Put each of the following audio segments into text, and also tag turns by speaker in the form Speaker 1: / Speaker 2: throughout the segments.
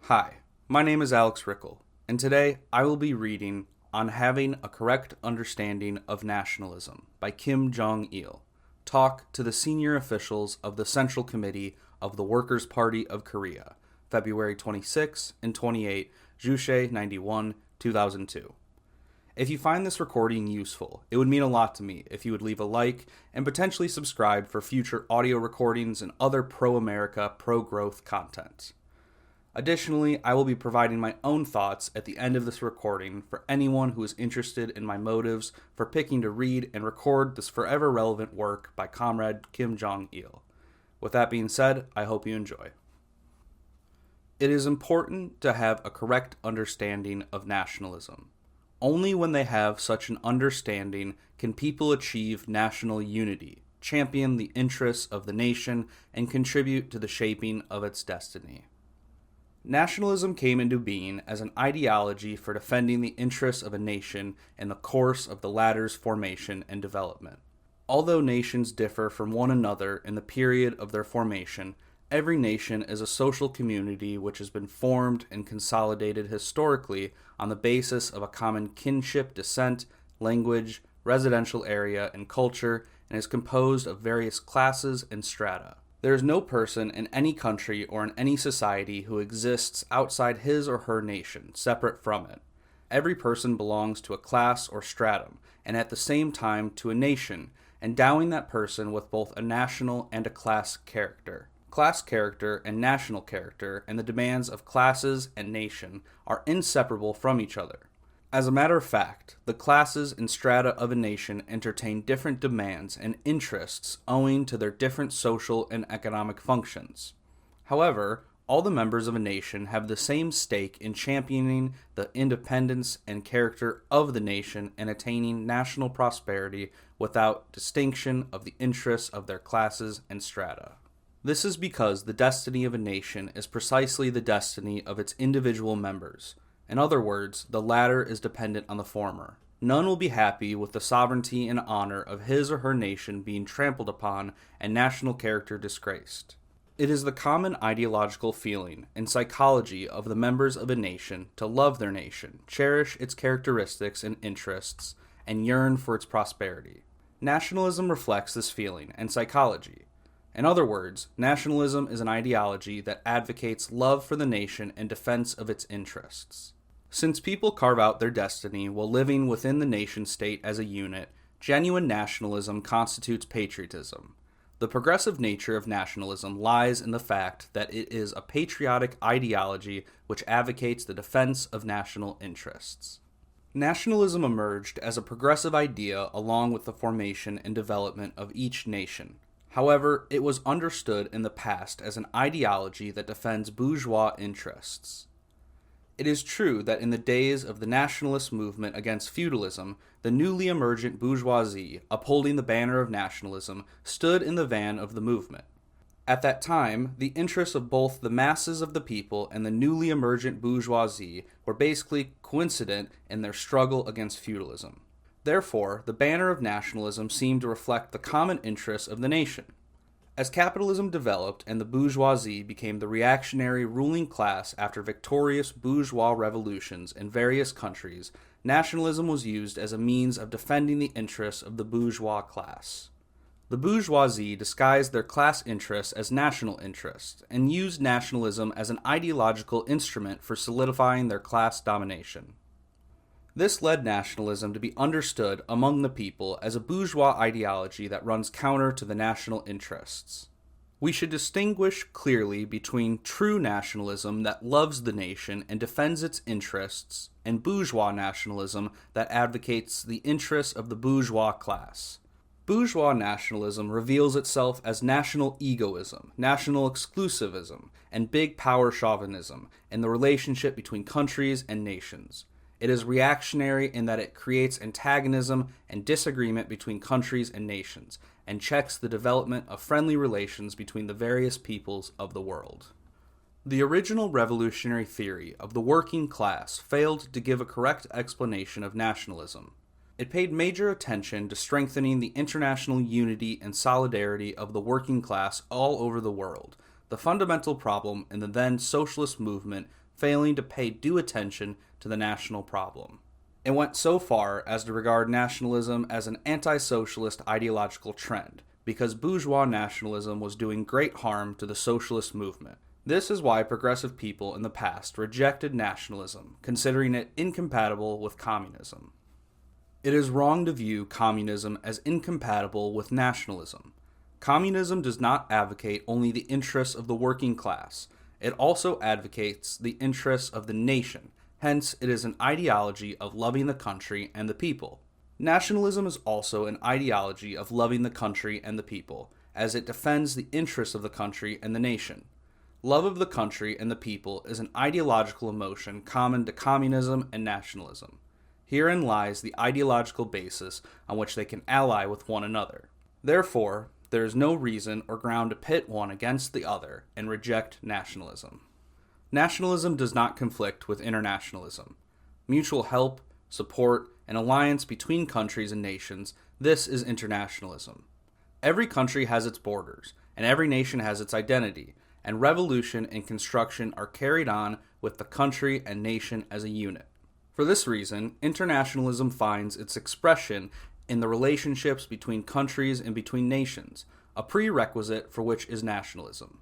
Speaker 1: Hi, my name is Alex Rickel, and today I will be reading On Having a Correct Understanding of Nationalism by Jong, Talk to the Senior Officials of the Central Committee of the Workers' Party of Korea, February 26 and 28, Juche 91, 2002. If you find this recording useful, it would mean a lot to me if you would leave a like and potentially subscribe for future audio recordings and other pro-America, pro-growth content. Additionally, I will be providing my own thoughts at the end of this recording for anyone who is interested in my motives for picking to read and record this forever relevant work by Comrade Jong. With that being said, I hope you enjoy. It is important to have a correct understanding of nationalism. Only when they have such an understanding can people achieve national unity, champion the interests of the nation, and contribute to the shaping of its destiny. Nationalism came into being as an ideology for defending the interests of a nation in the course of the latter's formation and development. Although nations differ from one another in the period of their formation, every nation is a social community which has been formed and consolidated historically on the basis of a common kinship, descent, language, residential area, and culture, and is composed of various classes and strata. There is no person in any country or in any society who exists outside his or her nation, separate from it. Every person belongs to a class or stratum, and at the same time to a nation, endowing that person with both a national and a class character. Class character and national character and the demands of classes and nation are inseparable from each other. As a matter of fact, the classes and strata of a nation entertain different demands and interests owing to their different social and economic functions. However, all the members of a nation have the same stake in championing the independence and character of the nation and attaining national prosperity without distinction of the interests of their classes and strata. This is because the destiny of a nation is precisely the destiny of its individual members. In other words, the latter is dependent on the former. None will be happy with the sovereignty and honor of his or her nation being trampled upon and national character disgraced. It is the common ideological feeling and psychology of the members of a nation to love their nation, cherish its characteristics and interests, and yearn for its prosperity. Nationalism reflects this feeling and psychology. In other words, nationalism is an ideology that advocates love for the nation and defense of its interests. Since people carve out their destiny while living within the nation-state as a unit, genuine nationalism constitutes patriotism. The progressive nature of nationalism lies in the fact that it is a patriotic ideology which advocates the defense of national interests. Nationalism emerged as a progressive idea along with the formation and development of each nation. However, it was understood in the past as an ideology that defends bourgeois interests. It is true that in the days of the nationalist movement against feudalism, the newly emergent bourgeoisie, upholding the banner of nationalism, stood in the van of the movement. At that time, the interests of both the masses of the people and the newly emergent bourgeoisie were basically coincident in their struggle against feudalism. Therefore, the banner of nationalism seemed to reflect the common interests of the nation. As capitalism developed and the bourgeoisie became the reactionary ruling class after victorious bourgeois revolutions in various countries, nationalism was used as a means of defending the interests of the bourgeois class. The bourgeoisie disguised their class interests as national interests and used nationalism as an ideological instrument for solidifying their class domination. This led nationalism to be understood among the people as a bourgeois ideology that runs counter to the national interests. We should distinguish clearly between true nationalism that loves the nation and defends its interests, and bourgeois nationalism that advocates the interests of the bourgeois class. Bourgeois nationalism reveals itself as national egoism, national exclusivism, and big power chauvinism in the relationship between countries and nations. It is reactionary in that it creates antagonism and disagreement between countries and nations, and checks the development of friendly relations between the various peoples of the world. The original revolutionary theory of the working class failed to give a correct explanation of nationalism. It paid major attention to strengthening the international unity and solidarity of the working class all over the world. The fundamental problem in the then socialist movement failing to pay due attention to the national problem. It went so far as to regard nationalism as an anti-socialist ideological trend, because bourgeois nationalism was doing great harm to the socialist movement. This is why progressive people in the past rejected nationalism, considering it incompatible with communism. It is wrong to view communism as incompatible with nationalism. Communism does not advocate only the interests of the working class. It also advocates the interests of the nation. Hence, it is an ideology of loving the country and the people. Nationalism is also an ideology of loving the country and the people, as it defends the interests of the country and the nation. Love of the country and the people is an ideological emotion common to communism and nationalism. Herein lies the ideological basis on which they can ally with one another. Therefore, there is no reason or ground to pit one against the other and reject nationalism. Nationalism does not conflict with internationalism. Mutual help, support, and alliance between countries and nations, this is internationalism. Every country has its borders, and every nation has its identity, and revolution and construction are carried on with the country and nation as a unit. For this reason, internationalism finds its expression in the relationships between countries and between nations, a prerequisite for which is nationalism.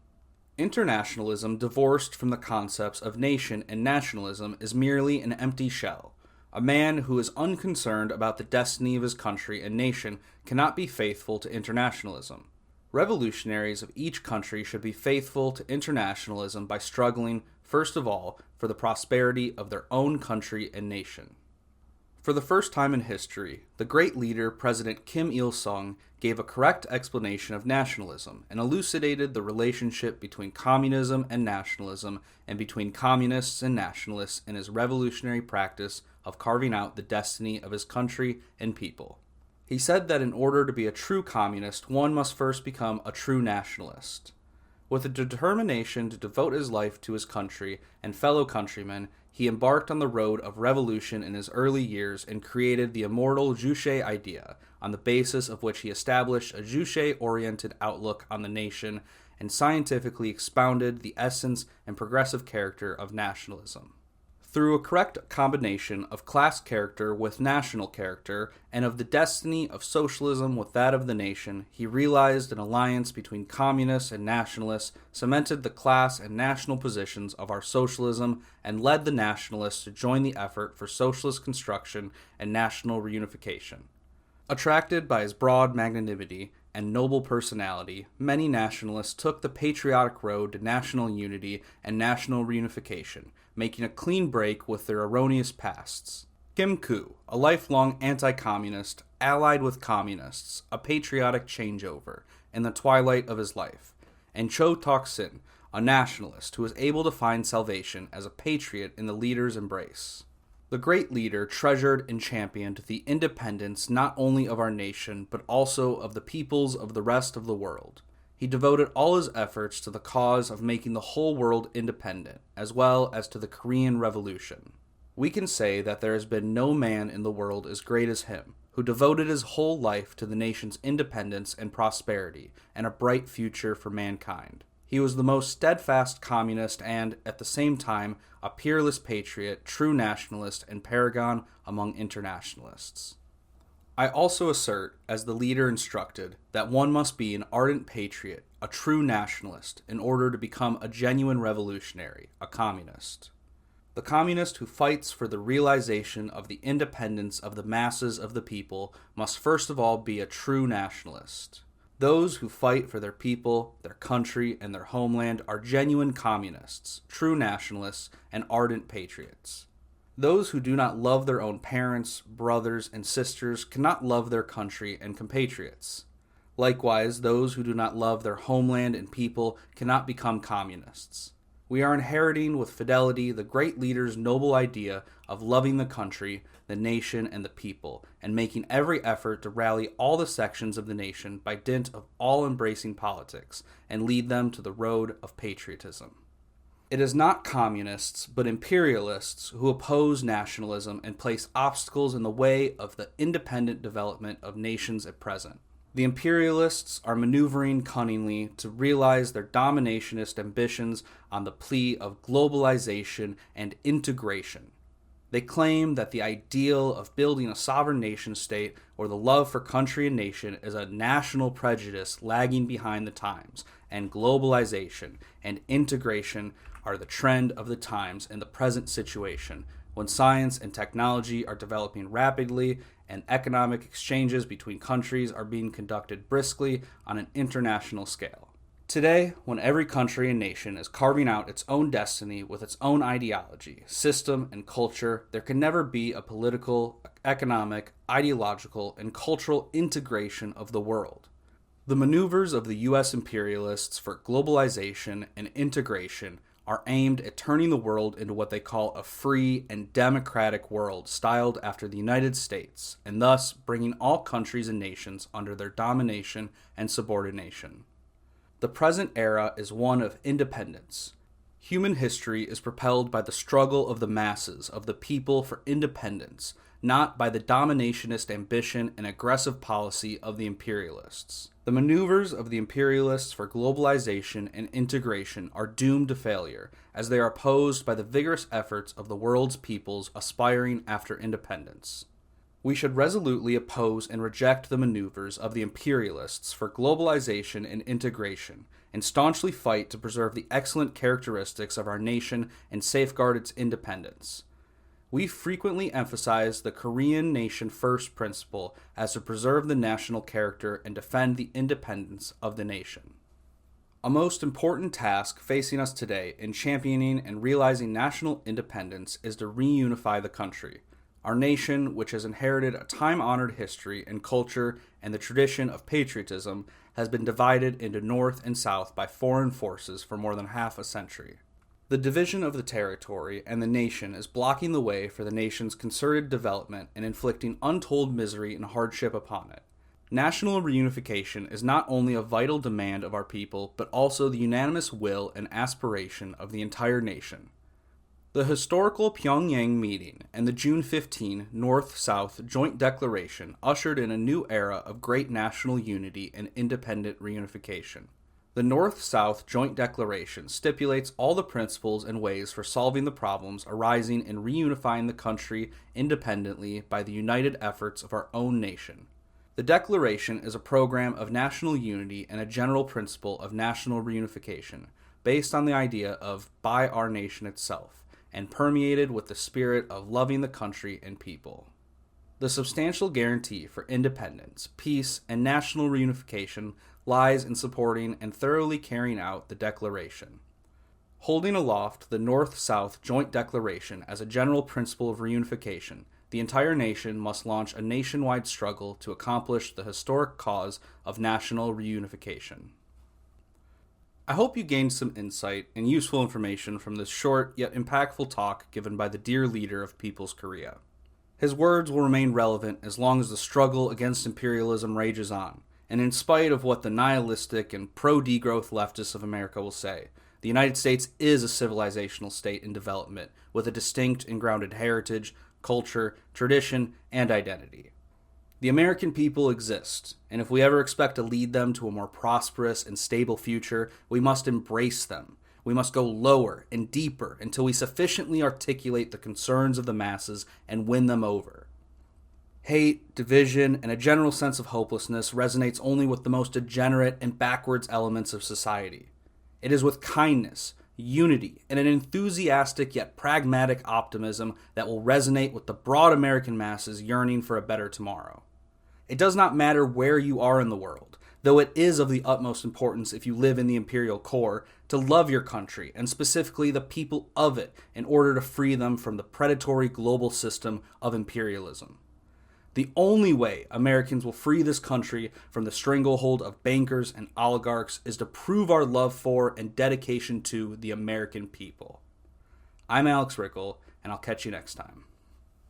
Speaker 1: Internationalism, divorced from the concepts of nation and nationalism, is merely an empty shell. A man who is unconcerned about the destiny of his country and nation cannot be faithful to internationalism. Revolutionaries of each country should be faithful to internationalism by struggling, first of all, for the prosperity of their own country and nation. For the first time in history, the great leader President Kim Il-sung gave a correct explanation of nationalism and elucidated the relationship between communism and nationalism and between communists and nationalists in his revolutionary practice of carving out the destiny of his country and people. He said that in order to be a true communist, one must first become a true nationalist. With a determination to devote his life to his country and fellow countrymen, he embarked on the road of revolution in his early years and created the immortal Juche idea, on the basis of which he established a Juche-oriented outlook on the nation and scientifically expounded the essence and progressive character of nationalism. Through a correct combination of class character with national character, and of the destiny of socialism with that of the nation, he realized an alliance between communists and nationalists, cemented the class and national positions of our socialism, and led the nationalists to join the effort for socialist construction and national reunification. Attracted by his broad magnanimity and noble personality, many nationalists took the patriotic road to national unity and national reunification, making a clean break with their erroneous pasts. Kim Koo, a lifelong anti-communist, allied with communists, a patriotic changeover, in the twilight of his life, and Cho Tak-sin, a nationalist who was able to find salvation as a patriot in the leader's embrace. The great leader treasured and championed the independence not only of our nation, but also of the peoples of the rest of the world. He devoted all his efforts to the cause of making the whole world independent, as well as to the Korean Revolution. We can say that there has been no man in the world as great as him, who devoted his whole life to the nation's independence and prosperity, and a bright future for mankind. He was the most steadfast communist and, at the same time, a peerless patriot, true nationalist, and paragon among internationalists. I also assert, as the leader instructed, that one must be an ardent patriot, a true nationalist, in order to become a genuine revolutionary, a communist. The communist who fights for the realization of the independence of the masses of the people must first of all be a true nationalist. Those who fight for their people, their country, and their homeland are genuine communists, true nationalists, and ardent patriots. Those who do not love their own parents, brothers, and sisters cannot love their country and compatriots. Likewise, those who do not love their homeland and people cannot become communists. We are inheriting with fidelity the great leader's noble idea of loving the country, the nation, and the people, and making every effort to rally all the sections of the nation by dint of all-embracing politics, and lead them to the road of patriotism. It is not communists, but imperialists who oppose nationalism and place obstacles in the way of the independent development of nations at present. The imperialists are maneuvering cunningly to realize their dominationist ambitions on the plea of globalization and integration. They claim that the ideal of building a sovereign nation state or the love for country and nation is a national prejudice lagging behind the times, and globalization and integration are the trend of the times in the present situation, when science and technology are developing rapidly and economic exchanges between countries are being conducted briskly on an international scale. Today, when every country and nation is carving out its own destiny with its own ideology, system, and culture, there can never be a political, economic, ideological, and cultural integration of the world. The maneuvers of the U.S. imperialists for globalization and integration are aimed at turning the world into what they call a free and democratic world styled after the United States, and thus bringing all countries and nations under their domination and subordination. The present era is one of independence. Human history is propelled by the struggle of the masses, of the people for independence, not by the dominationist ambition and aggressive policy of the imperialists. The maneuvers of the imperialists for globalization and integration are doomed to failure, as they are opposed by the vigorous efforts of the world's peoples aspiring after independence. We should resolutely oppose and reject the maneuvers of the imperialists for globalization and integration, and staunchly fight to preserve the excellent characteristics of our nation and safeguard its independence. We frequently emphasize the Korean nation first principle as to preserve the national character and defend the independence of the nation. A most important task facing us today in championing and realizing national independence is to reunify the country. Our nation, which has inherited a time-honored history and culture and the tradition of patriotism, has been divided into North and South by foreign forces for more than half a century. The division of the territory and the nation is blocking the way for the nation's concerted development and inflicting untold misery and hardship upon it. National reunification is not only a vital demand of our people, but also the unanimous will and aspiration of the entire nation. The historical Pyongyang meeting and the June 15 North-South Joint Declaration ushered in a new era of great national unity and independent reunification. The North-South Joint Declaration stipulates all the principles and ways for solving the problems arising in reunifying the country independently by the united efforts of our own nation. The Declaration is a program of national unity and a general principle of national reunification, based on the idea of by our nation itself, and permeated with the spirit of loving the country and people. The substantial guarantee for independence, peace, and national reunification lies in supporting and thoroughly carrying out the Declaration. Holding aloft the North-South Joint Declaration as a general principle of reunification, the entire nation must launch a nationwide struggle to accomplish the historic cause of national reunification. I hope you gained some insight and useful information from this short yet impactful talk given by the dear leader of People's Korea. His words will remain relevant as long as the struggle against imperialism rages on, and in spite of what the nihilistic and pro-degrowth leftists of America will say, the United States is a civilizational state in development with a distinct and grounded heritage, culture, tradition, and identity. The American people exist, and if we ever expect to lead them to a more prosperous and stable future, we must embrace them. We must go lower and deeper until we sufficiently articulate the concerns of the masses and win them over. Hate, division, and a general sense of hopelessness resonates only with the most degenerate and backwards elements of society. It is with kindness, unity, and an enthusiastic yet pragmatic optimism that will resonate with the broad American masses yearning for a better tomorrow. It does not matter where you are in the world, though it is of the utmost importance if you live in the imperial core, to love your country, and specifically the people of it, in order to free them from the predatory global system of imperialism. The only way Americans will free this country from the stranglehold of bankers and oligarchs is to prove our love for and dedication to the American people. I'm Alex Rickel, and I'll catch you next time.